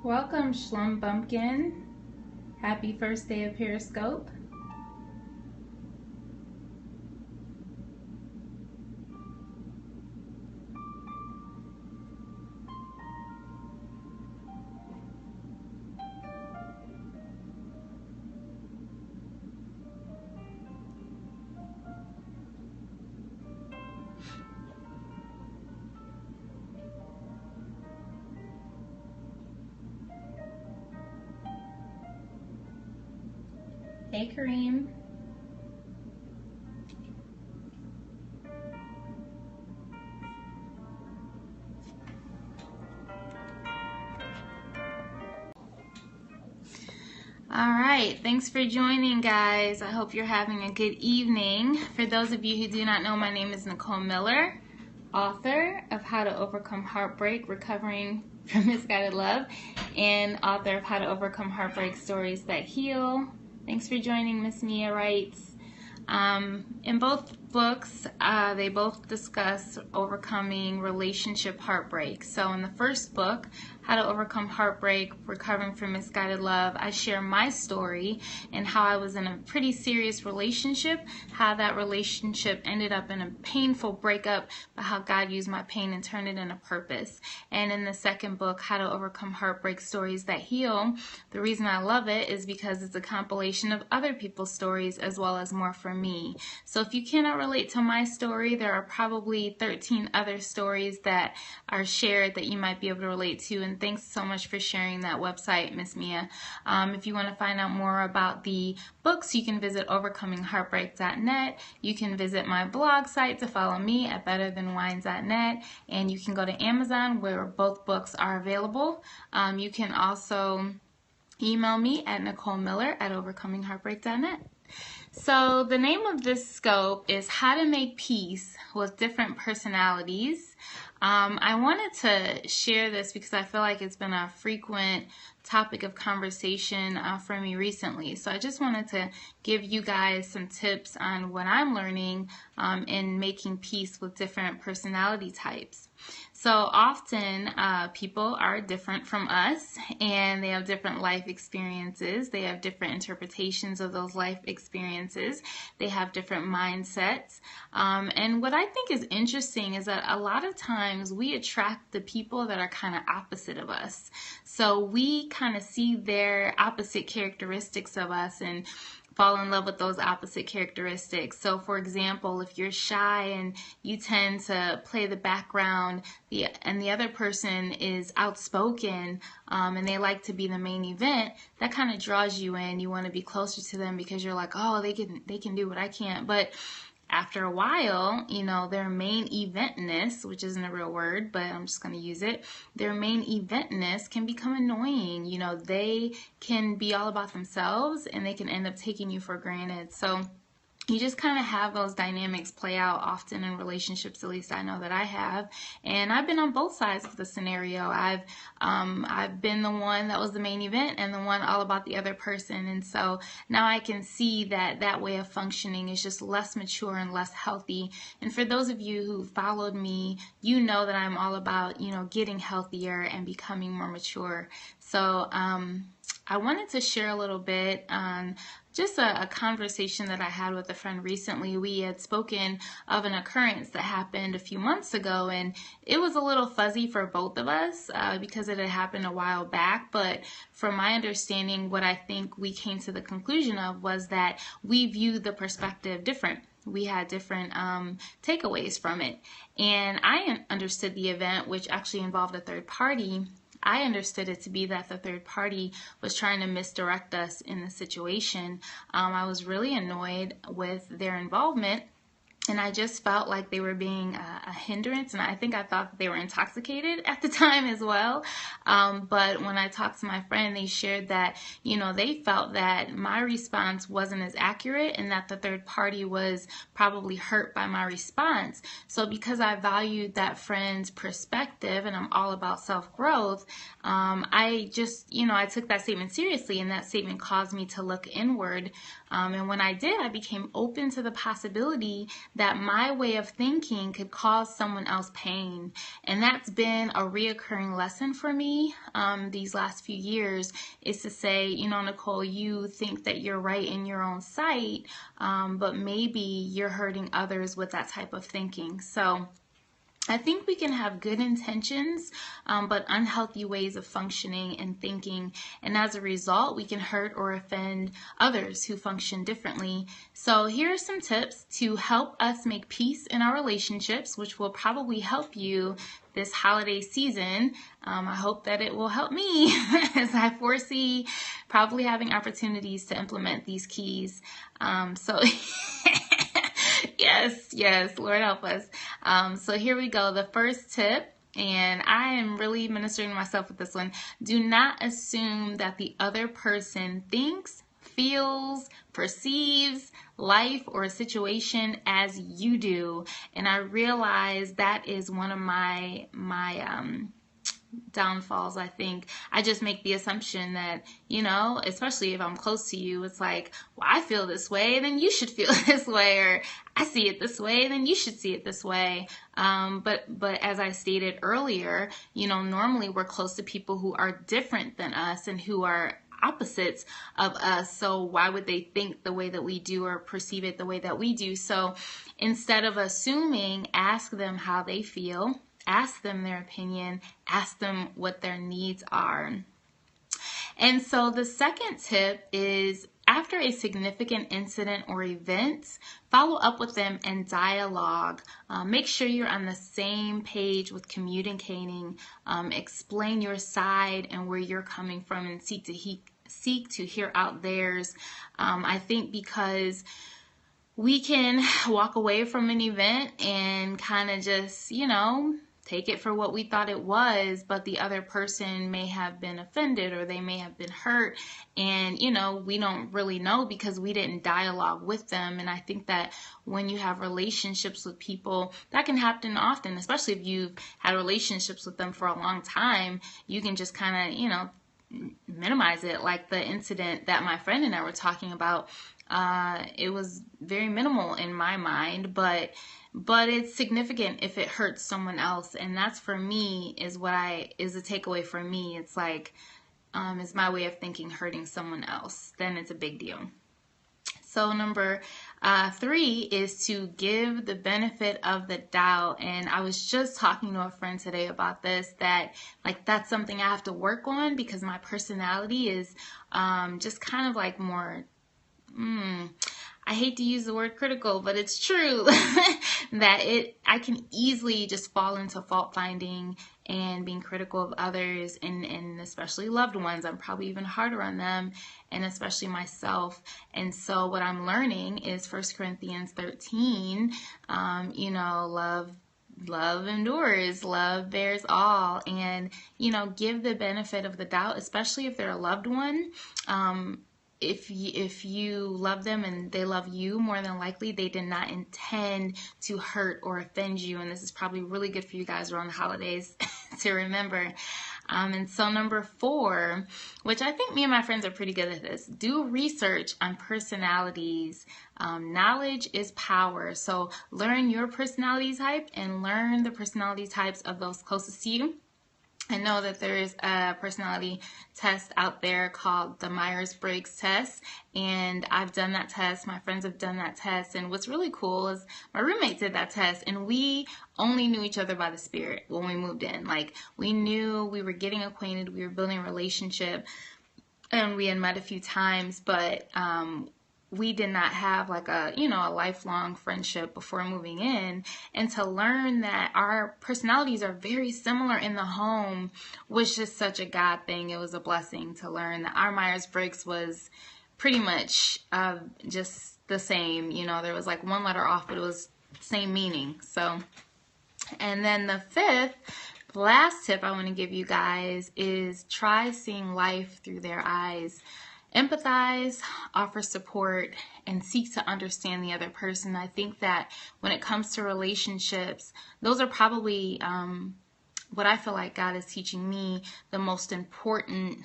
Welcome, Shlum Bumpkin. Happy first day of Periscope. Hey, Kareem. All right, thanks for joining, guys. I hope you're having a good evening. For those of you who do not know, my name is Nicole Miller, author of How to Overcome Heartbreak, Recovering from Misguided Love, and author of How to Overcome Heartbreak, Stories That Heal. Thanks for joining, Miss Mia Wrights. In both books, they both discuss overcoming relationship heartbreak. So in the first book, How to Overcome Heartbreak, Recovering from Misguided Love, I share my story and how I was in a pretty serious relationship, how that relationship ended up in a painful breakup, but how God used my pain and turned it into purpose. And in the second book, How to Overcome Heartbreak, Stories That Heal, the reason I love it is because it's a compilation of other people's stories as well as more for me. So if you cannot relate to my story, there are probably 13 other stories that are shared that you might be able to relate to. And thanks so much for sharing that website, Miss Mia. If you want to find out more about the books, you can visit overcomingheartbreak.net. You can visit my blog site to follow me at betterthanwines.net. And you can go to Amazon where both books are available. You can also email me at NicoleMiller@overcomingheartbreak.net. So the name of this scope is How to Make Peace with Different Personalities. I wanted to share this because I feel like it's been a frequent topic of conversation for me recently. So I just wanted to give you guys some tips on what I'm learning in making peace with different personality types. So often people are different from us and they have different life experiences. They have different interpretations of those life experiences. They have different mindsets. And what I think is interesting is that a lot of times we attract the people that are kind of opposite of us. So we kind of see their opposite characteristics of us and fall in love with those opposite characteristics. So for example, if you're shy and you tend to play the background and the other person is outspoken and they like to be the main event, that kind of draws you in. You want to be closer to them because you're like, oh, they can do what I can't. But after a while, their main eventness, which isn't a real word, but I'm just going to use it, their main eventness can become annoying. They can be all about themselves and they can end up taking you for granted. So you just kind of have those dynamics play out often in relationships, at least I know that I have. And I've been on both sides of the scenario. I've been the one that was the main event and the one all about the other person. And so now I can see that that way of functioning is just less mature and less healthy. And for those of you who followed me, you know that I'm all about, getting healthier and becoming more mature. So I wanted to share a little bit on just a conversation that I had with a friend recently. We had spoken of an occurrence that happened a few months ago, and it was a little fuzzy for both of us because it had happened a while back. But from my understanding, what I think we came to the conclusion of was that we viewed the perspective different. We had different takeaways from it. And I understood the event, which actually involved a third party. I understood it to be that the third party was trying to misdirect us in the situation. I was really annoyed with their involvement. And I just felt like they were being a hindrance, and I think I thought that they were intoxicated at the time as well. But when I talked to my friend, they shared that, they felt that my response wasn't as accurate and that the third party was probably hurt by my response. So because I valued that friend's perspective and I'm all about self-growth, I just, I took that statement seriously, and that statement caused me to look inward. And when I did, I became open to the possibility that my way of thinking could cause someone else pain. And that's been a reoccurring lesson for me these last few years, is to say, Nicole, you think that you're right in your own sight, but maybe you're hurting others with that type of thinking. So I think we can have good intentions, but unhealthy ways of functioning and thinking. And as a result, we can hurt or offend others who function differently. So here are some tips to help us make peace in our relationships, which will probably help you this holiday season. I hope that it will help me as I foresee probably having opportunities to implement these keys. Yes, Lord help us. So here we go. The first tip, and I am really ministering to myself with this one. Do not assume that the other person thinks, feels, perceives life or a situation as you do. And I realize that is one of my downfalls. I think I just make the assumption that, especially if I'm close to you, it's like, well, I feel this way, then you should feel this way, or I see it this way, then you should see it this way. But as I stated earlier, normally we're close to people who are different than us and who are opposites of us. So why would they think the way that we do or perceive it the way that we do? So instead of assuming, ask them how they feel. Ask them their opinion, ask them what their needs are. And so the second tip is, after a significant incident or event, follow up with them and dialogue. Make sure you're on the same page with communicating. Explain your side and where you're coming from, and seek to hear out theirs. I think because we can walk away from an event and kind of just, take it for what we thought it was, but the other person may have been offended or they may have been hurt, and we don't really know because we didn't dialogue with them. And I think that when you have relationships with people, that can happen often, especially if you've had relationships with them for a long time. You can just kind of minimize it, like the incident that my friend and I were talking about. It was very minimal in my mind, but it's significant if it hurts someone else. And that's, for me, is a takeaway for me. It's like, is my way of thinking hurting someone else, then it's a big deal. So number 3 is to give the benefit of the doubt. And I was just talking to a friend today about this, that's something I have to work on, because my personality is just kind of like more, I hate to use the word critical, but it's true that I can easily just fall into fault finding and being critical of others, and especially loved ones. I'm probably even harder on them, and especially myself. And so what I'm learning is 1 Corinthians 13, love endures, love bears all, and, give the benefit of the doubt, especially if they're a loved one. If you love them and they love you, more than likely they did not intend to hurt or offend you. And this is probably really good for you guys around the holidays to remember. And so number 4, which I think me and my friends are pretty good at this, do research on personalities. Knowledge is power. So learn your personality type and learn the personality types of those closest to you. I know that there is a personality test out there called the Myers-Briggs test, and I've done that test. My friends have done that test, and what's really cool is my roommate did that test, and we only knew each other by the Spirit when we moved in. Like, we knew we were getting acquainted, we were building a relationship, and we had met a few times, but we did not have like a lifelong friendship before moving in. And to learn that our personalities are very similar in the home was just such a God thing. It was a blessing to learn that our Myers-Briggs was pretty much just the same. There was like one letter off, but it was same meaning. So, and then the 5th, last tip I want to give you guys is try seeing life through their eyes. Empathize, offer support, and seek to understand the other person. I think that when it comes to relationships, those are probably what I feel like God is teaching me, the most important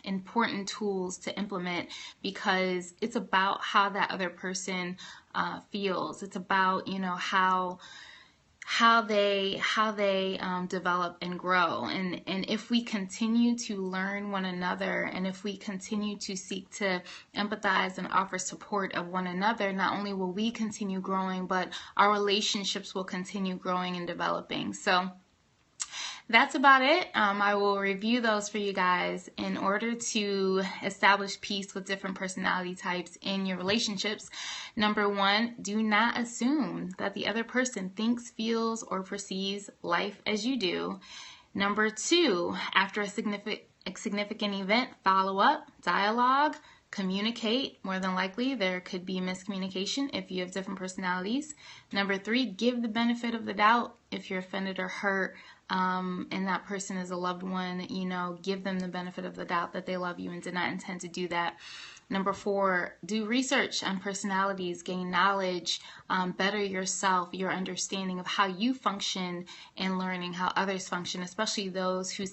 important tools to implement, because it's about how that other person feels. It's about, you know, how they develop and grow, and if we continue to learn one another, and if we continue to seek to empathize and offer support of one another, not only will we continue growing, but our relationships will continue growing and developing. So that's about it. I will review those for you guys. In order to establish peace with different personality types in your relationships, number one, do not assume that the other person thinks, feels, or perceives life as you do. Number two, after a significant event, follow up, dialogue, communicate. More than likely, there could be miscommunication if you have different personalities. Number three, give the benefit of the doubt if you're offended or hurt, and that person is a loved one. You know, give them the benefit of the doubt that they love you and did not intend to do that. Number four, do research on personalities, gain knowledge, better yourself, your understanding of how you function, and learning how others function, especially those who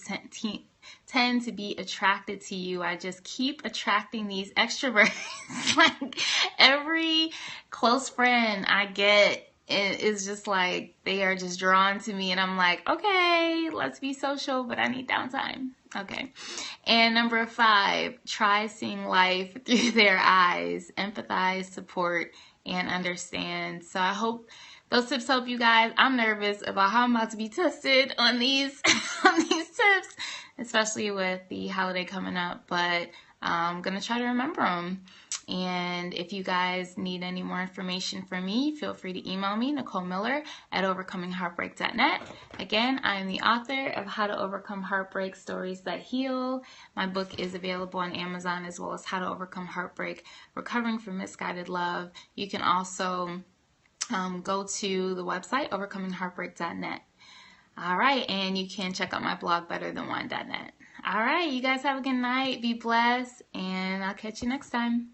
tend to be attracted to you. I just keep attracting these extroverts. Like every close friend I get, it is just like they are just drawn to me, and I'm like, okay, let's be social, but I need downtime. Okay. And number five, try seeing life through their eyes. Empathize, support, and understand. So I hope those tips help you guys. I'm nervous about how I'm about to be tested on these on these tips, especially with the holiday coming up, but I'm gonna try to remember them. And if you guys need any more information from me, feel free to email me, Nicole Miller at overcomingheartbreak.net. Again, I am the author of How to Overcome Heartbreak, Stories That Heal. My book is available on Amazon, as well as How to Overcome Heartbreak, Recovering from Misguided Love. You can also go to the website, overcomingheartbreak.net. All right, and you can check out my blog, betterthanone.net. All right, you guys have a good night. Be blessed, and I'll catch you next time.